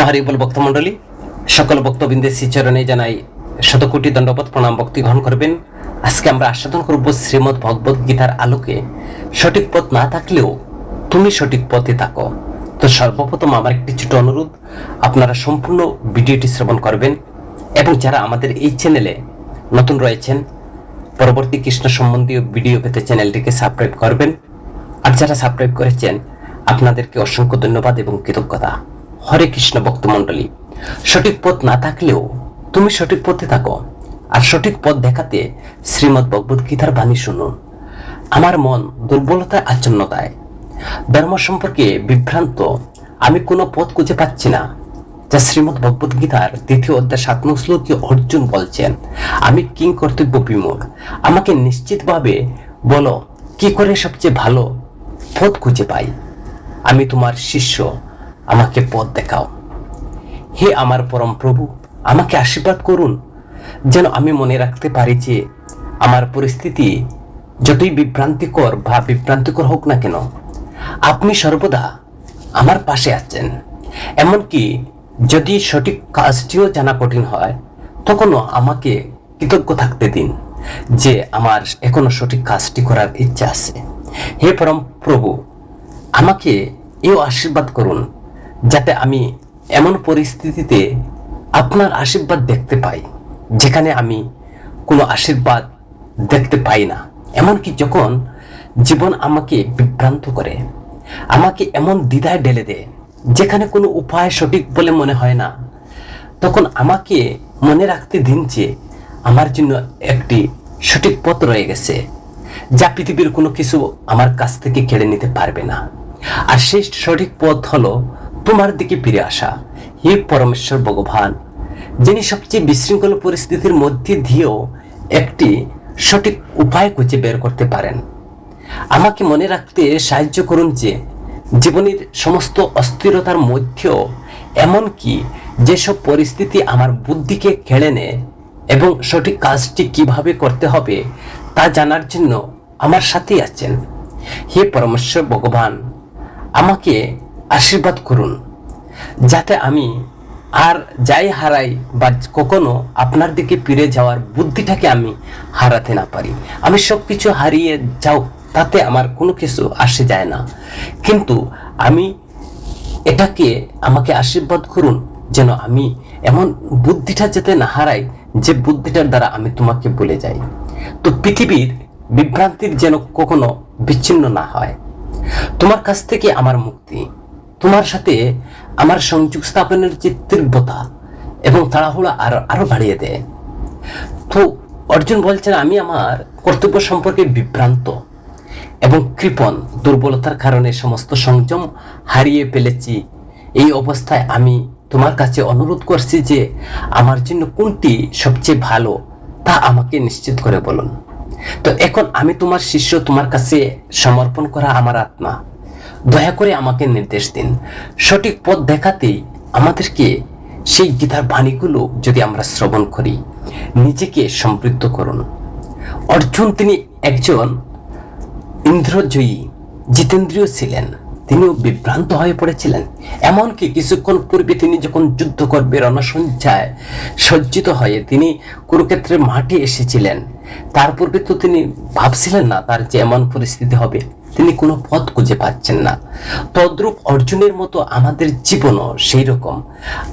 হরিবল ভক্তমণ্ডলী, সকল ভক্তবৃন্দের শ্রীচরণে জানাই শতকোটি দণ্ডবত প্রণাম, ভক্তি গ্রহণ করবেন। আজকে আমরা আস্বাদন করব শ্রীমদ্ ভগবদ গীতার আলোকে সঠিক পথ না থাকলেও তুমি সঠিক পথে থাকো। তো সর্বপ্রথম আমার একটি ছোট অনুরোধ, আপনারা সম্পূর্ণ ভিডিওটি শ্রবণ করবেন এবং যারা আমাদের এই চ্যানেলে নতুন রয়েছেন, পরবর্তী কৃষ্ণ সম্বন্ধীয় ভিডিও পেতে চ্যানেলটিকে সাবস্ক্রাইব করবেন। আর যারা সাবস্ক্রাইব করেছেন আপনাদেরকে অসংখ্য ধন্যবাদ এবং কৃতজ্ঞতা। হরে কৃষ্ণ ভক্তমণ্ডলী, সঠিক পথ না থাকলেও তুমি সঠিক পথে থাকো আর সঠিক পথ দেখাতে শ্রীমদ্ ভগবদ গীতার বাণী শুনুন। আমার মন দুর্বলতায় আচ্ছন্নতায়, ধর্ম সম্পর্কে বিভ্রান্ত, আমি কোনো পথ খুঁজে পাচ্ছি না। যা শ্রীমদ্ ভগবদ গীতার 2য় অধ্যায় 7 নং শ্লোকে অর্জুন বলছেন, আমি কিং কর্তব্য বিমূঢ়, আমাকে নিশ্চিতভাবে বলো কি করে সবচেয়ে ভালো পথ খুঁজে পাই। আমি তোমার শিষ্য, আমাকে পথ দেখাও। হে আমার পরম প্রভু, আমাকে আশীর্বাদ করুন যেন আমি মনে রাখতে পারি যে আমার পরিস্থিতি যতই বিভ্রান্তিকর হোক না কেন, আপনি সর্বদা আমার পাশে আছেন। এমনকি যদি সঠিক কাজটিও জানা কঠিন হয়, তখনও আমাকে কৃতজ্ঞ থাকতে দিন যে আমার এখনো সঠিক কাজটি করার ইচ্ছা আছে। হে পরম প্রভু, আমাকে এও আশীর্বাদ করুন যাতে আমি এমন পরিস্থিতিতে আপনার আশীর্বাদ দেখতে পাই যেখানে আমি কোনো আশীর্বাদ দেখতে পাই না। এমনকি যখন জীবন আমাকে বিভ্রান্ত করে, আমাকে এমন দ্বিধায় ঢেলে দেয় যেখানে কোনো উপায় সঠিক বলে মনে হয় না, তখন আমাকে মনে রাখতে দিন যে আমার জন্য একটি সঠিক পথ রয়ে গেছে যা পৃথিবীর কোনো কিছু আমার কাছ থেকে কেড়ে নিতে পারবে না। আর সেই সঠিক পথ হলো তোমার দিকে ফিরে আসা। হে পরমেশ্বর ভগবান, যিনি সবচেয়ে বিশৃঙ্খল পরিস্থিতির মধ্যে দিয়েও একটি সঠিক উপায় খুঁজে বের করতে পারেন, আমাকে মনে রাখতে সাহায্য করুন যে জীবনের সমস্ত অস্থিরতার মধ্যেও, এমনকি যেসব পরিস্থিতি আমার বুদ্ধিকে কেড়ে নেয় এবং সঠিক কাজটি কিভাবে করতে হবে তা জানার জন্য আমার সাথেই আছেন। হে পরমেশ্বর ভগবান, আমাকে আশীর্বাদ করুন যাতে আমি আর যাই হারাই বা কখনো আপনার দিকে ফিরে যাওয়ার বুদ্ধিটাকে আমি হারাতে না পারি। আমি সব কিছু হারিয়ে যাও তাতে আমার কোনো কিছু আসে যায় না, কিন্তু আমি আমাকে আশীর্বাদ করুন যেন আমি এমন বুদ্ধিটা যাতে না হারাই যে বুদ্ধিটার দ্বারা আমি তোমাকে ভুলে যাই। তো পৃথিবীর বিভ্রান্তির যেন কখনো বিচ্ছিন্ন না হয়। তোমার কাছ থেকে আমার মুক্তি, তোমার সাথে আমার সংযোগ স্থাপনের যে তীব্রতা এবং তাড়াহুড়া আরো বাড়িয়ে দেয়। তো অর্জুন বলছেন, আমি আমার কর্তব্য সম্পর্কে বিভ্রান্ত এবং কৃপণ, দুর্বলতার কারণে সমস্ত সংযম হারিয়ে ফেলেছি। এই অবস্থায় আমি তোমার কাছে অনুরোধ করছি যে আমার জন্য কোনটি সবচেয়ে ভালো তা আমাকে নিশ্চিত করে বলুন। তো এখন আমি তোমার শিষ্য, তোমার কাছে সমর্পণ করা আমার আত্মা, দয়া করে আমাকে নির্দেশ দিন। সঠিক পথ দেখাতেই আমাদেরকে সেই গীতার বাণীগুলো যদি আমরা শ্রবণ করি, নিজেকে সমৃদ্ধ করুন। অর্জুন তিনি একজন ইন্দ্রজয়ী জিতেন্দ্রীয় ছিলেন, তিনিও বিভ্রান্ত হয়ে পড়েছিলেন। এমনকি কিছুক্ষণ পূর্বে তিনি যখন যুদ্ধ করবে রণসজ্জায় সজ্জিত হয়ে তিনি কুরুক্ষেত্রের মাঠে এসেছিলেন, তার পূর্বে তো তিনি ভাবছিলেন না তার যে এমন পরিস্থিতি হবে, তিনি কোনো পথ খুঁজে পাচ্ছেন না। তদ্রূপ অর্জুনের মতো আমাদের জীবনও সেই রকম।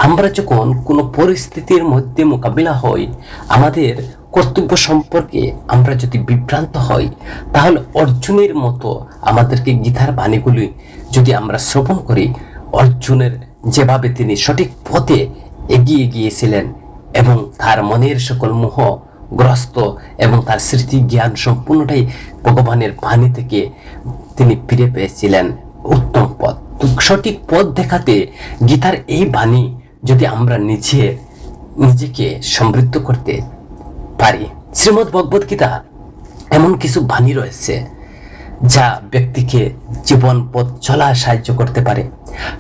আমরা যখন কোনো পরিস্থিতির মধ্যে মোকাবিলা হই, আমাদের কর্তব্য সম্পর্কে আমরা যদি বিভ্রান্ত হই, তাহলে অর্জুনের মতো আমাদেরকে গীতার বাণীগুলি যদি আমরা শ্রবণ করি, অর্জুনের যেভাবে তিনি সঠিক পথে এগিয়ে গিয়েছিলেন এবং তার মনের সকল মোহগ্রস্ত এবং তার স্মৃতি জ্ঞান সম্পূর্ণটাই ভগবানের বাণী থেকে তিনি ফিরে পেয়েছিলেন উত্তম পথ। সঠিক পথ দেখাতে গীতার এই বাণী যদি আমরা নিজেকে সমৃদ্ধ করতে পারি, শ্রীমদ্ ভগবদ গীতা এমন কিছু বাণী রয়েছে যা ব্যক্তিকে জীবন পথ চলা সাহায্য করতে পারে।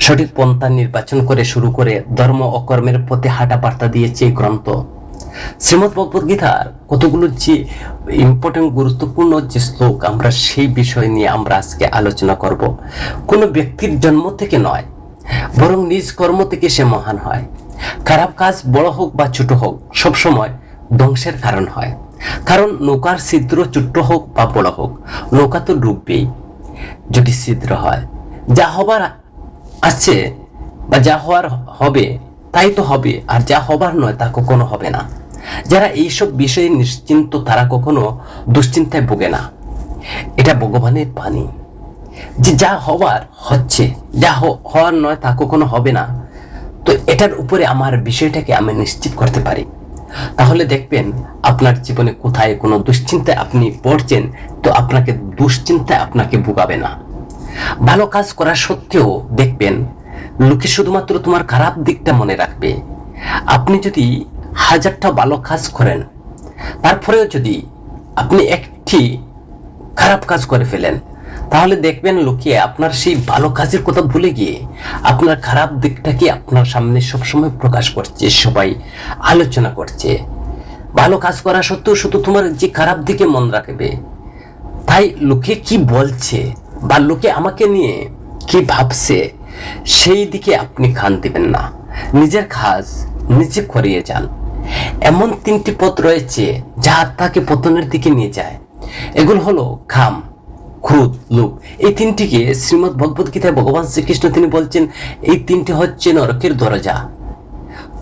সঠিক পন্থা নির্বাচন করে শুরু করে ধর্ম ও কর্মের পথে হাঁটা বার্তা দিয়েছে এই গ্রন্থ। শ্রীমদ্ ভগবদ গীতার কতগুলো যে ইম্পর্টেন্ট গুরুত্বপূর্ণ যে শ্লোক, আমরা সেই বিষয় নিয়ে আমরা আজকে আলোচনা করব। কোনো ব্যক্তির জন্ম থেকে নয়, বরং নিজ কর্ম থেকে সে মহান হয়। খারাপ কাজ বড় হোক বা ছোট হোক সবসময় ধ্বংসের কারণ হয়। কারণ নৌকার ছিদ্র ছোট্ট হোক বা বড় হোক, নৌকা তো ডুববেই যদি ছিদ্র হয়। যা হবার আছে বা যা হওয়ার হবে তাই তো হবে, আর যা হবার নয় তা কখনো হবে না। যারা এইসব বিষয়ে নিশ্চিন্ত তারা কখনো দুশ্চিন্তায় ভোগে না। এটা ভগবানের বাণী যে যা হবার হচ্ছে, যা হওয়ার নয় তা কখনো হবে না। তো এটার উপরে আমার বিষয়টাকে আমি নিশ্চিত করতে পারি। তাহলে দেখবেন আপনার জীবনে কোথায় কোনো দুশ্চিন্তায় আপনি পড়ছেন, তো আপনাকে দুশ্চিন্তায় আপনাকে ভোগাবে না। ভালো কাজ করা সত্ত্বেও দেখবেন লোকে শুধুমাত্র তোমার খারাপ দিকটা মনে রাখবে। আপনি যদি 1000টা ভালো কাজ করেন, তারপরেও যদি আপনি একটি খারাপ কাজ করে ফেলেন, তাহলে দেখবেন লোকে আপনার সেই ভালো কাজের কথা ভুলে গিয়ে আপনার খারাপ দিকটাকে আপনার সামনে সবসময় প্রকাশ করছে, সবাই আলোচনা করছে। ভালো কাজ করা সত্ত্বেও শুধু তোমার যে খারাপ দিকে মন রাখবে, তাই লোকে কি বলছে বা লোকে আমাকে নিয়ে কি ভাবছে সেই দিকে আপনি কান দিবেন না। নিজের কাজ নিজে করিয়ে যান। এমন 3টি পথ রয়েছে যা আত্মাকে পতনের দিকে নিয়ে যায়। এগুলো হলো কাম, ক্রোধ, লোভ। এই 3টিকে শ্রীমদ্ ভগবদ গীতায় ভগবান শ্রীকৃষ্ণ তিনি বলছেন এই 3টি হচ্ছে নরকের দরজা।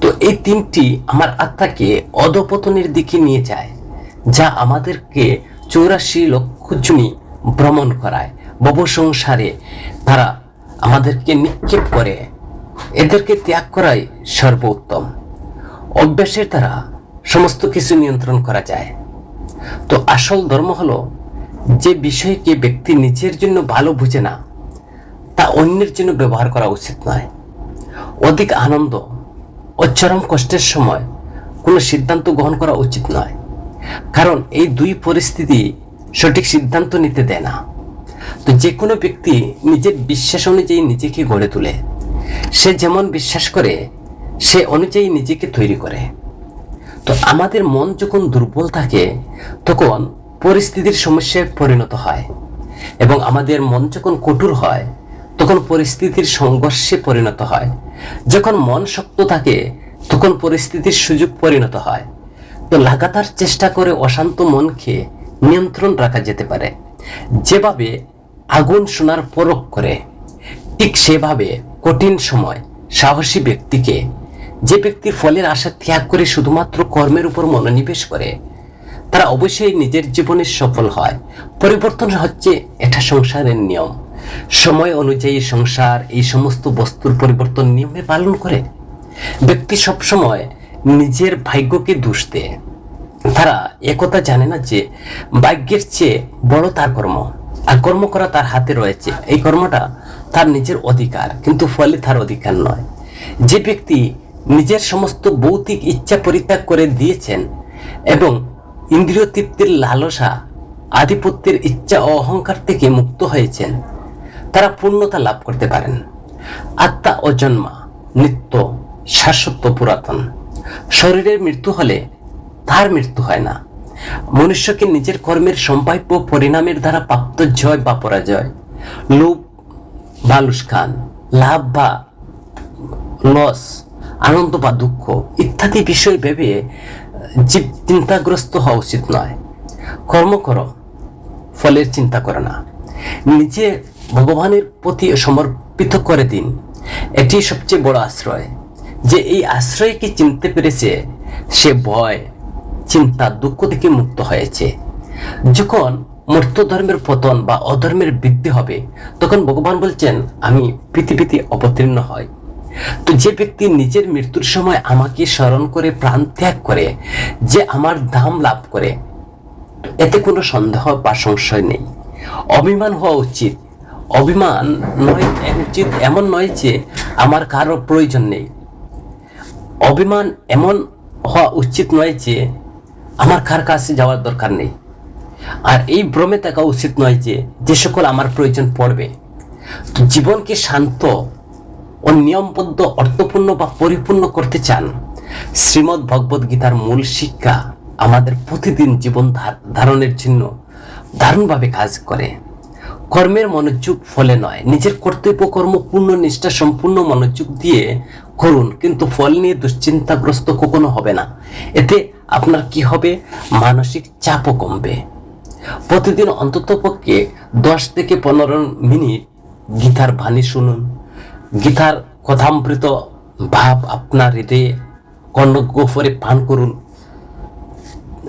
তো এই 3টি আমার আত্মাকে অধপতনের দিকে নিয়ে যায়, যা আমাদেরকে 84 লক্ষ জুনি ভ্রমণ করায়। ভব সংসারে তারা আমাদেরকে নিক্ষেপ করে। এদেরকে ত্যাগ করাই সর্বোত্তম। অভ্যাসের দ্বারা সমস্ত কিছু নিয়ন্ত্রণ করা যায়। তো আসল ধর্ম হলো যে বিষয়কে ব্যক্তি নিজের জন্য ভালো বুঝে না, তা অন্যের জন্য ব্যবহার করা উচিত নয়। অধিক আনন্দ ও চরম কষ্টের সময় কোনো সিদ্ধান্ত গ্রহণ করা উচিত নয়, কারণ এই দুই পরিস্থিতি সঠিক সিদ্ধান্ত নিতে দেয় না। তো যে কোনো ব্যক্তি নিজের বিশ্বাস অনুযায়ী নিজেকে গড়ে তোলে। সে যেমন বিশ্বাস করে সে অনুযায়ী নিজেকে তৈরি করে। তো আমাদের মন যখন দুর্বল থাকে তখন পরিস্থিতির সমস্যায় পরিণত হয়, এবং আমাদের মন যখন কঠোর হয় তখন পরিস্থিতির সংঘর্ষে পরিণত হয়। যখন মন শক্ত থাকে তখন পরিস্থিতির সুযোগ পরিণত হয়। তো লাগাতার চেষ্টা করে অশান্ত মনকে নিয়ন্ত্রণ রাখা যেতে পারে। যেভাবে আগুন সোনার পরখ করে, ঠিক সেভাবে কঠিন সময় সাহসী ব্যক্তিকে, যে ব্যক্তি ফলের আশা ত্যাগ করে শুধুমাত্র কর্মের উপর মনোনিবেশ করে, তারা অবশ্যই নিজের জীবনে সফল হয়। পরিবর্তন হচ্ছে এটা সংসারের নিয়ম। সময় অনুযায়ী সংসার এই সমস্ত বস্তুর পরিবর্তন নিয়মে পালন করে। ব্যক্তি সবসময় নিজের ভাগ্যকে দোষ দেয়। তারা একথা জানে না যে ভাগ্যের চেয়ে বড় তার কর্ম, আর কর্ম করা তার হাতে রয়েছে। এই কর্মটা তার নিজের অধিকার, কিন্তু ফলে তার অধিকার নয়। যে ব্যক্তি নিজের সমস্ত ভৌতিক ইচ্ছা পরিত্যাগ করে দিয়েছেন এবং ইন্দ্রিয় তৃপ্তির লালসা, আধিপত্যের ইচ্ছা ও অহংকার থেকে মুক্ত হয়েছেন, তারা পূর্ণতা লাভ করতে পারেন। আত্মা অজন্মা, নিত্য, শাশ্বত, পুরাতন। শরীরের মৃত্যু হলে তার মৃত্যু হয় না। মনুষ্যকে নিজের কর্মের সম্ভাব্য পরিণামের দ্বারা প্রাপ্ত জয় বা পরাজয়, লোভ বা লুস্কান, লাভ বা লস, আনন্দ বা দুঃখ ইত্যাদি বিষয় ভেবে জীব চিন্তাগ্রস্ত হওয়া উচিত নয়। কর্ম করো, ফলের চিন্তা করো না। নিজে ভগবানের প্রতি সমর্পিত করে দিন। এটি সবচেয়ে বড় আশ্রয়। যে এই আশ্রয়কে চিনতে পেরেছে সে ভয়, চিন্তা, দুঃখ থেকে মুক্ত হয়েছে। যখন মূর্ত ধর্মের পতন বা অধর্মের বৃদ্ধি হবে, তখন ভগবান বলছেন আমি পৃথিবীতে অবতীর্ণ হই। তো যে ব্যক্তি নিজের মৃত্যুর সময় আমাকে স্মরণ করে প্রাণ ত্যাগ করে, যে আমার ধাম লাভ করে, এতে কোনো সন্দেহ বা সংশয় নেই। অভিমান হওয়া উচিত। অভিমান নয় উচিত এমন নয় যে আমার কারো প্রয়োজন নেই। অভিমান এমন হওয়া উচিত নয় যে আমার কার কাছে যাওয়ার দরকার নেই। আর এই ভ্রমে থাকা উচিত নয় যে যে সকল আমার প্রয়োজন পড়বে। তো জীবনকে শান্ত ও নিয়মবদ্ধ, অর্থপূর্ণ বা পরিপূর্ণ করতে চান, শ্রীমদ্ ভগবদ গীতার মূল শিক্ষা আমাদের প্রতিদিন জীবন ধারণের জন্য দারুণভাবে কাজ করে। কর্মের মনোযোগ ফলে নয়, নিজের কর্তব্য কর্ম পূর্ণ নিষ্ঠা সম্পূর্ণ মনোযোগ দিয়ে করুন, কিন্তু ফল নিয়ে দুশ্চিন্তাগ্রস্ত কখনো হবে না। এতে আপনার কি হবে? মানসিক চাপও কমবে। প্রতিদিন অন্ততপক্ষে 10 থেকে 15 মিনিট গীতার বাণী শুনুন। গীতার কথামৃত ভাব আপনার হৃদয়ে কর্ণগোফরে পান করুন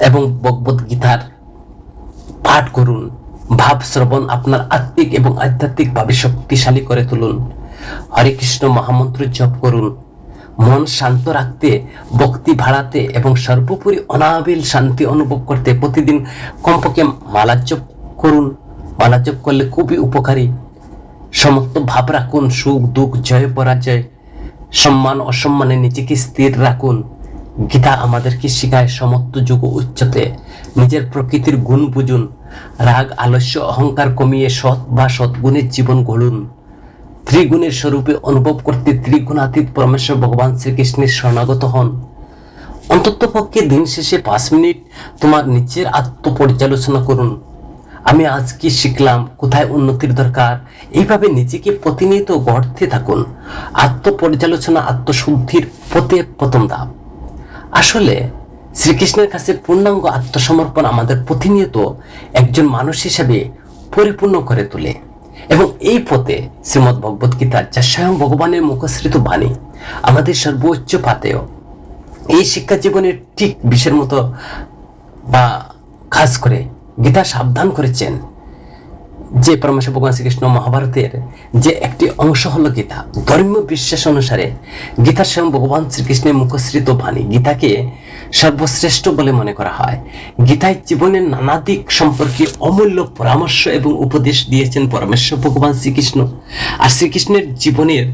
এবং ভগবদ গীতার পাঠ করুন। ভাব শ্রবণ আপনার আত্মিক এবং আধ্যাত্মিকভাবে শক্তিশালী করে তুলুন। হরে কৃষ্ণ মহামন্ত্র জপ করুন। মন শান্ত রাখতে, ভক্তি বাড়াতে এবং সর্বোপরি অনাবিল শান্তি অনুভব করতে প্রতিদিন কমপক্ষে মালা জপ করুন। মালা জপ করলে খুবই উপকারী। সমস্ত ভাব রাখুন, সুখ দুঃখ জয় পরাজয়, সম্মান অসম্মানে নিজেকে স্থির রাখুন। গীতা আমাদেরকে শেখায় সমস্ত যুগ উচ্চতে নিজের প্রকৃতির গুণ বুঝুন। রাগ আলস্য অহংকার কমিয়ে সৎ বা সৎগুণের জীবন গড়ুন। ত্রিগুণের স্বরূপে অনুভব করতে ত্রিগুণাতীত পরমেশ্বর ভগবান শ্রীকৃষ্ণের শরণাগত হন। অন্তত পক্ষে দিন শেষে 5 মিনিট তোমার নিজের আত্মপর্যালোচনা করুন। আমি আজ কি শিখলাম, কোথায় উন্নতির দরকার, এইভাবে নিজেকে প্রতিনিয়ত গড়তে থাকুন। আত্মপর্যালোচনা আত্মশুদ্ধির পথে প্রথম ধাপ। আসলে শ্রীকৃষ্ণের কাছে পূর্ণাঙ্গ আত্মসমর্পণ আমাদের প্রতিনিয়ত একজন মানুষ হিসেবে পরিপূর্ণ করে তোলে এবং এই পথে শ্রীমদ্ ভগবদ গীতা, যা স্বয়ং ভগবানের মুখশ্রিত বাণী, আমাদের সর্বোচ্চ পাতেয় এই শিক্ষা জীবনের ঠিক বিষের মতো বা খাস করে গীতা সাবধান করেছেন যে পরমেশ্বর ভগবান শ্রীকৃষ্ণ মহাভারতের যে একটি অংশ হলো গীতা। ধর্মীয় বিশ্বাস অনুসারে গীতার স্বয়ং ভগবান শ্রীকৃষ্ণের মুখশ্রিত বাণী। গীতাকে সর্বশ্রেষ্ঠ বলে মনে করা হয়। গীতায় জীবনের নানা দিক সম্পর্কে অমূল্য পরামর্শ এবং উপদেশ দিয়েছেন পরমেশ্বর ভগবান শ্রীকৃষ্ণ। আর শ্রীকৃষ্ণের জীবনের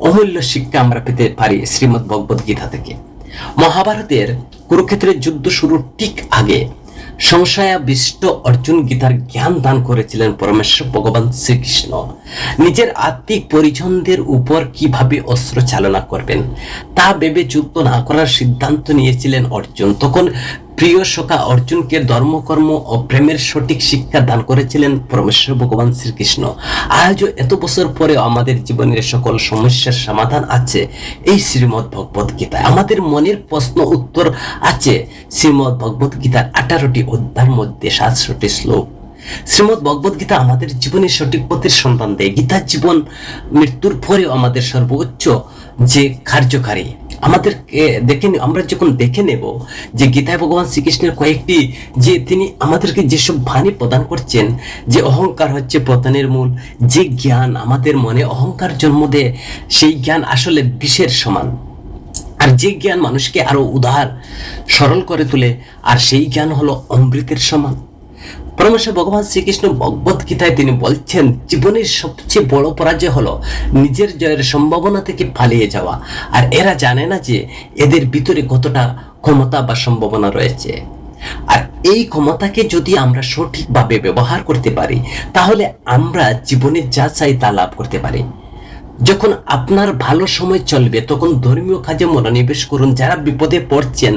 অমূল্য শিক্ষা আমরা পেতে পারি শ্রীমদ্ ভগবদ গীতা থেকে। মহাভারতের কুরুক্ষেত্রের যুদ্ধ শুরুর ঠিক আগে সংশয়াবিষ্ট অর্জুন গীতার জ্ঞান দান করেছিলেন পরমেশ্বর ভগবান শ্রীকৃষ্ণ। নিজের আত্মিক পরিজনদের উপর কিভাবে অস্ত্র চালনা করবেন তা ভেবে যুদ্ধ না করার সিদ্ধান্ত নিয়েছিলেন অর্জুন। তখন প্রিয় সখা অর্জুনকে ধর্মকর্ম ও প্রেমের সঠিক শিক্ষা দান করেছিলেন পরমেশ্বর ভগবান শ্রীকৃষ্ণ। আজও এত বছর পরেও আমাদের জীবনের সকল সমস্যার সমাধান আছে এই শ্রীমদ্ ভগবদ গীতায়। আমাদের মনের প্রশ্ন উত্তর আছে শ্রীমদ্ ভগবদ গীতার 18টি অধ্যায়ের মধ্যে 67টি শ্লোক। শ্রীমদ্ ভগবদ গীতা আমাদের জীবনের সঠিক পথের সন্ধান দেয়। গীতার জীবন মৃত্যুর পরেও আমাদের সর্বোচ্চ যে কার্যকারী। আমাদেরকে আমরা যখন দেখে নেব যে গীতায় ভগবান শ্রীকৃষ্ণের কয়েকটি যে তিনি আমাদেরকে যেসব বাণী প্রদান করছেন, যে অহংকার হচ্ছে পতনের মূল, যে জ্ঞান আমাদের মনে অহংকার জন্ম দেয়, সেই জ্ঞান আসলে বিষের সমান। আর যে জ্ঞান মানুষকে আরো উদার সরল করে তোলে, আর সেই জ্ঞান হলো অমৃতের সমান। পরমেশ্বর ভগবান শ্রীকৃষ্ণ ভগবদ গীতায় তিনি বলছেন জীবনের সবচেয়ে বড় পরাজয় হলো নিজের জয়ের সম্ভাবনা থেকে পালিয়ে যাওয়া। আর এরা জানে না যে এদের ভিতরে কতটা ক্ষমতা বা সম্ভাবনা রয়েছে। আর এই ক্ষমতাকে যদি আমরা সঠিকভাবে ব্যবহার করতে পারি, তাহলে আমরা জীবনে যা চাই তা লাভ করতে পারি। যখন আপনার ভালো সময় চলবে তখন ধর্মীয় কাজে মনোনিবেশ করুন। যারা বিপদে পড়ছেন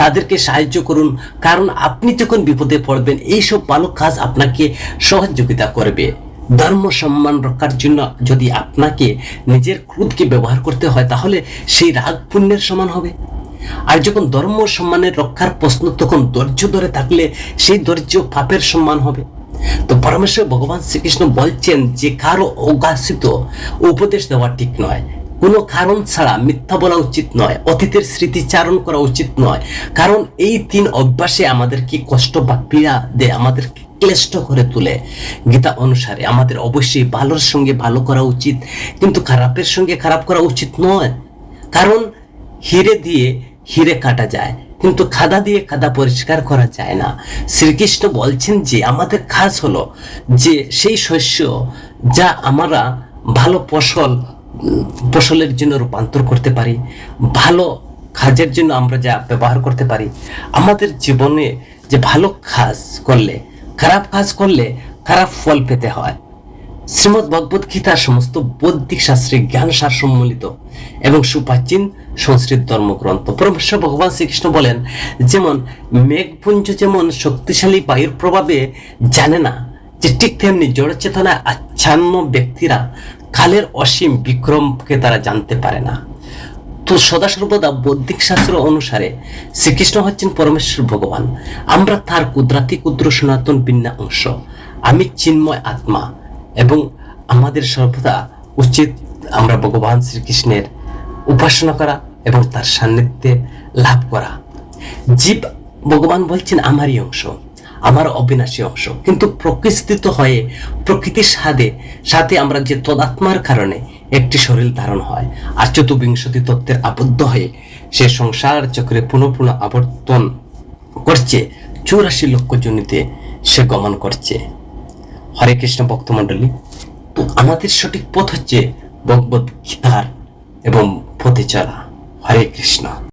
তাদেরকে সাহায্য করুন, কারণ আপনি যখন বিপদে পড়বেন এইসব ভালো কাজ আপনাকে সহযোগিতা করবে। ধর্ম সম্মান রক্ষার জন্য যদি আপনাকে নিজের ক্রোধকে ব্যবহার করতে হয়, তাহলে সেই রাগ পুণ্যের সমান হবে। আর যখন ধর্ম সম্মানের রক্ষার প্রশ্ন, তখন ধৈর্য ধরে থাকলে সেই ধৈর্য পাপের সম্মান হবে। তো পরমেশ্বর ভগবান শ্রীকৃষ্ণ বলছেন যে কারো অগাছিত উপদেশ দেওয়া ঠিক নয়, কোনো কারণ ছাড়া মিথ্যা বলা উচিত নয়, অতীতের স্মৃতিচারণ করা উচিত নয়, কারণ এই 3 অভ্যাসে আমাদেরকে কষ্ট বা পীড়া দেয়, আমাদেরকে ক্লিষ্ট করে তোলে। গীতা অনুসারে আমাদের অবশ্যই ভালোর সঙ্গে ভালো করা উচিত, কিন্তু খারাপের সঙ্গে খারাপ করা উচিত নয়। কারণ হিরে দিয়ে হিরে কাটা যায়, কিন্তু খাদা দিয়ে খাদা পরিষ্কার করা যায় না। শ্রীকৃষ্ণ বলছেন যে আমাদের কাজ হলো যে সেই শস্য যা আমরা ভালো ফসলের জন্য রূপান্তর করতে পারি, ভালো কাজের জন্য আমরা যা ব্যবহার করতে পারি। আমাদের জীবনে যে ভালো কাজ করলে, খারাপ কাজ করলে খারাপ ফল পেতে হয়। শ্রীমদ্ ভগবদ গীতার সমস্ত বৌদ্ধিক শাস্ত্রে জ্ঞান সার সম্মিলিত এবং সুপ্রাচীন সংস্কৃত ধর্মগ্রন্থ। পরমেশ্বর ভগবান শ্রীকৃষ্ণ বলেন, যেমন মেঘপুঞ্জ যেমন শক্তিশালী বায়ুর প্রভাবে জানে না যে ঠিক তেমনি জড় চেতনায় আচ্ছন্ন ব্যক্তিরা কালের অসীম বিক্রমকে তারা জানতে পারে না। তো সদা সর্বদা বৌদ্ধিক শাস্ত্র অনুসারে শ্রীকৃষ্ণ হচ্ছেন পরমেশ্বর ভগবান। আমরা তার কুদরাতি ক্ষুদ্র সনাতন ভিন্ন অংশ। আমি চিন্ময় আত্মা, এবং আমাদের সর্বদা উচিত আমরা ভগবান শ্রীকৃষ্ণের উপাসনা করা এবং তার সান্নিধ্যে লাভ করা। জীব ভগবান বলছেন আমারই অংশ, আমার অবিনাশী অংশ, কিন্তু প্রকৃতিস্থিত হয়ে প্রকৃতির সাথে আমরা যে তদাত্মার কারণে একটি শরীর ধারণ হয়, আর চতুর্বিংশতি তত্ত্বের আবদ্ধ হয়ে সে সংসার চক্রে পুনঃ পুনঃ আবর্তন করছে, 84 লক্ষ জনিতে সে গমন করছে। হরে কৃষ্ণ ভক্তমণ্ডলী, তো আমাদের সঠিক পথ হচ্ছে ভগবদ গীতার এবং পথে চলা। হরে কৃষ্ণ।